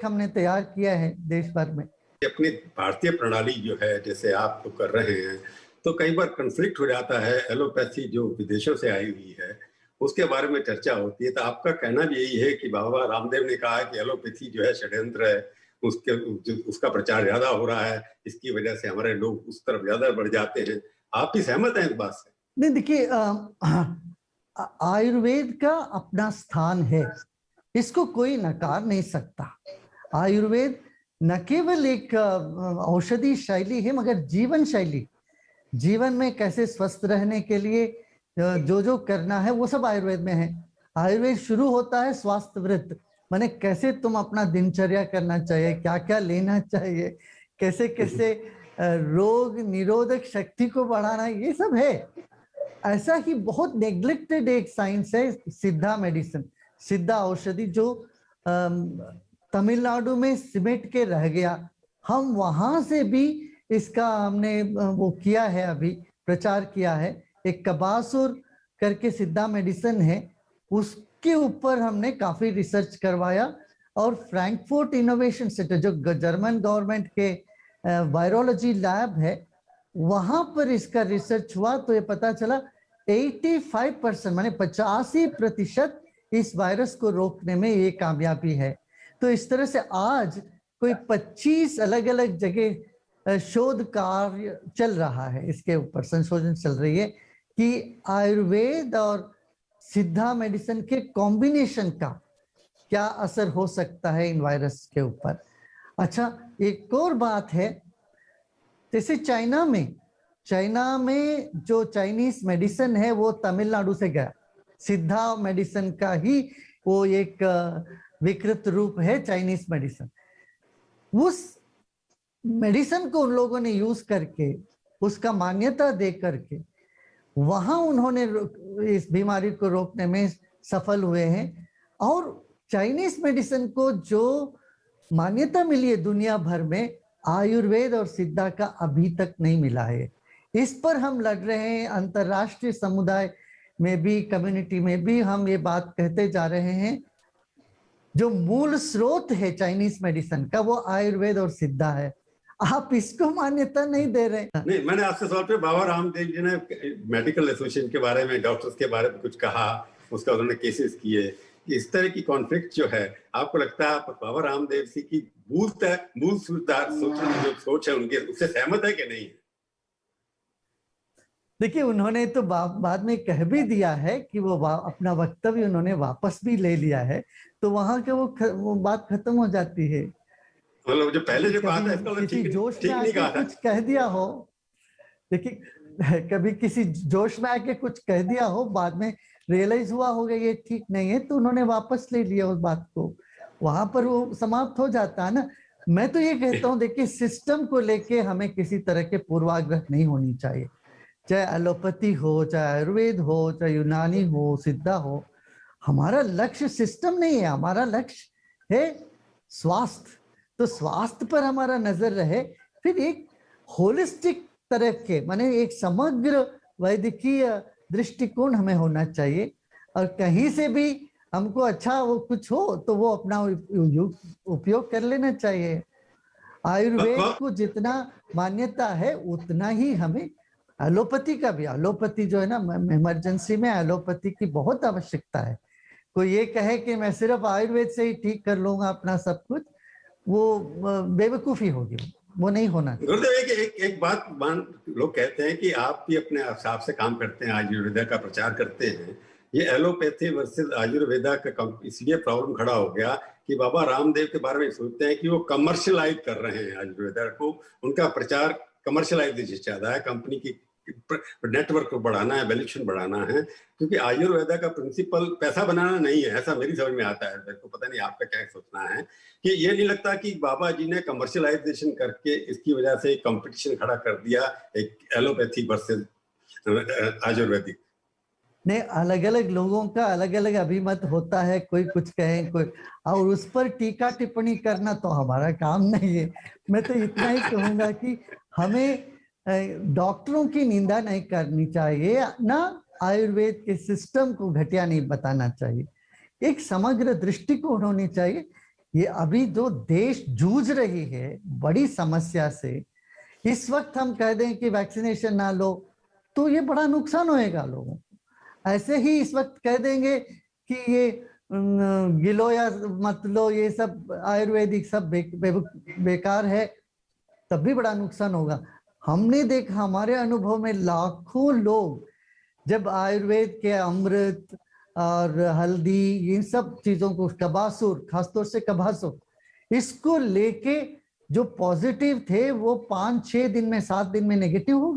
हमने तैयार किया है देश भर में। अपनी भारतीय प्रणाली जो है, जैसे आप तो कर रहे हैं, तो कई बार कन्फ्लिक्ट हो जाता है। एलोपैथी जो विदेशों से आई हुई है उसके बारे में चर्चा होती है, तो आपका कहना भी यही है कि बाबा रामदेव ने कहा कि एलोपैथी जो है षड्यंत्र है, उसका प्रचार ज्यादा हो रहा है, इसकी वजह से हमारे लोग उस तरफ ज्यादा बढ़ जाते हैं। आप भी सहमत हैं इस बात से? नहीं, देखिए, आयुर्वेद का अपना स्थान है, इसको कोई नकार नहीं सकता। आयुर्वेद न केवल एक औषधि शैली है, मगर जीवन शैली, जीवन में कैसे स्वस्थ रहने के लिए जो जो करना है वो सब आयुर्वेद में है। आयुर्वेद शुरू होता है स्वास्थ्य वृत्त, माने कैसे तुम अपना दिनचर्या करना चाहिए, क्या क्या लेना चाहिए, कैसे कैसे रोग निरोधक शक्ति को बढ़ाना, ये सब है। ऐसा ही बहुत नेग्लेक्टेड एक साइंस है सिद्धा मेडिसिन, सिद्धा औषधि, जो तमिलनाडु में सिमट के रह गया। हम वहां से भी इसका हमने वो किया है, अभी प्रचार किया है। एक कबासुर करके सिद्धा मेडिसिन है, उसके ऊपर हमने काफी रिसर्च करवाया, और फ्रैंकफर्ट इनोवेशन सेंटर जो जर्मन गवर्नमेंट के वायरोलॉजी लैब है, वहां पर इसका रिसर्च हुआ, तो ये पता चला 85% माने 85% इस वायरस को रोकने में ये कामयाबी है। तो इस तरह से आज कोई 25 अलग अलग जगह शोध कार्य चल रहा है, इसके ऊपर संशोधन चल रही है कि आयुर्वेद और सिद्धा मेडिसिन के कॉम्बिनेशन का क्या असर हो सकता है इन वायरस के ऊपर। अच्छा, एक और बात है, जैसे चाइना में जो चाइनीज मेडिसिन है वो तमिलनाडु से गया, सिद्धा मेडिसिन का ही वो एक विकृत रूप है चाइनीज मेडिसिन। उस मेडिसिन को उन लोगों ने यूज करके, उसका मान्यता दे करके, वहां उन्होंने इस बीमारी को रोकने में सफल हुए हैं। और चाइनीज मेडिसिन को जो मान्यता मिली है दुनिया भर में, आयुर्वेद और सिद्धा का अभी तक नहीं मिला है। इस पर हम लड़ रहे हैं, अंतरराष्ट्रीय समुदाय में भी, कम्युनिटी में भी हम ये बात कहते जा रहे हैं, जो मूल स्रोत है चाइनीज मेडिसिन का वो आयुर्वेद और सिद्धा है। आप इसको मान्यता नहीं दे रहे। नहीं, मैंने आपसे सवाल पे बाबा रामदेव जी ने मेडिकल एसोसिएशन के बारे में, डॉक्टर्स के बारे में कुछ कहा, उसका उन्होंने केसेस किए। इस तरह की कॉन्फ्लिक्ट जो है, आपको लगता है बाबा रामदेव जी की मूल सोच है उनके, उससे सहमत है कि नहीं? देखिए, उन्होंने तो बाद में कह भी दिया है कि वो अपना वक्तव्य उन्होंने वापस भी ले लिया है, तो वहां के वो बात खत्म हो जाती है। मतलब जो पहले जो बात है इसका किसी जोश में आके कुछ कह दिया हो, देखिए कभी किसी जोश में आके कुछ कह दिया हो, बाद में रियलाइज हुआ होगा ये ठीक नहीं है, तो उन्होंने वापस ले लिया उस बात को, वहां पर वो समाप्त हो जाता है ना। मैं तो ये कहता हूँ, देखिए सिस्टम को लेके हमें किसी तरह के पूर्वाग्रह नहीं होनी चाहिए, चाहे एलोपैथी हो, चाहे आयुर्वेद हो, चाहे यूनानी हो, सिद्धा हो। हमारा लक्ष्य सिस्टम नहीं है, हमारा लक्ष्य है स्वास्थ्य। तो स्वास्थ्य पर हमारा नजर रहे, फिर एक होलिस्टिक तरह के, माने एक समग्र वैद्यकीय दृष्टिकोण हमें होना चाहिए। और कहीं से भी हमको अच्छा वो कुछ हो तो वो अपना उपयोग कर लेना चाहिए। आयुर्वेद को जितना मान्यता है उतना ही हमें एलोपैथी का भी, एलोपैथी जो है ना, इमरजेंसी में एलोपैथी की बहुत आवश्यकता है। कोई ये कहे कि मैं सिर्फ आयुर्वेद से ही ठीक कर लूंगा अपना सब कुछ, वो बेवकूफी होगी, वो नहीं होना। गुरुदेव, एक बात लोग कहते हैं कि आप भी अपने हिसाब से काम करते हैं, आयुर्वेदा का प्रचार करते हैं। ये एलोपैथी वर्सेस आयुर्वेदा का इसलिए प्रॉब्लम खड़ा हो गया कि बाबा रामदेव के बारे में सोचते हैं कि वो कमर्शियलाइज कर रहे हैं आयुर्वेदा को, उनका प्रचार कमर्शियलाइजेशन ज्यादा है, कंपनी की नेटवर्क को बढ़ाना है, वैल्यूएशन बढ़ाना है, क्योंकि आयुर्वेदा का प्रिंसिपल पैसा बनाना नहीं है, ऐसा मेरी समझ में आता है। मेरे को पता नहीं आपका क्या सोचना है, कि ये नहीं लगता कि बाबा जी ने कमर्शियलाइजेशन करके इसकी वजह से कंपटीशन खड़ा कर दिया, एक एलोपैथी वर्सेस आयुर्वेदिक? नहीं, अलग अलग लोगों का अलग अलग अभिमत होता है, कोई कुछ कहे, कोई, और उस पर टीका टिप्पणी करना तो हमारा काम नहीं है। मैं तो इतना ही कहूंगा कि हमें डॉक्टरों की निंदा नहीं करनी चाहिए, ना आयुर्वेद के सिस्टम को घटिया नहीं बताना चाहिए। एक समग्र दृष्टिकोण होनी चाहिए ये अभी जो देश जूझ रही है बड़ी समस्या से, इस वक्त हम कह दें कि वैक्सीनेशन ना लो तो ये बड़ा नुकसान होएगा लोगों को। ऐसे ही इस वक्त कह देंगे कि ये गिलो या मत लो, ये सब आयुर्वेदिक सब बेकार है, तब भी बड़ा नुकसान होगा। हमने देखा हमारे अनुभव में लाखों लोग जब आयुर्वेद के अमृत और हल्दी इन सब चीजों को, कबासुर, खासतौर से कबासुर, इसको लेके जो पॉजिटिव थे वो 5-6 दिन में 7 दिन में नेगेटिव हो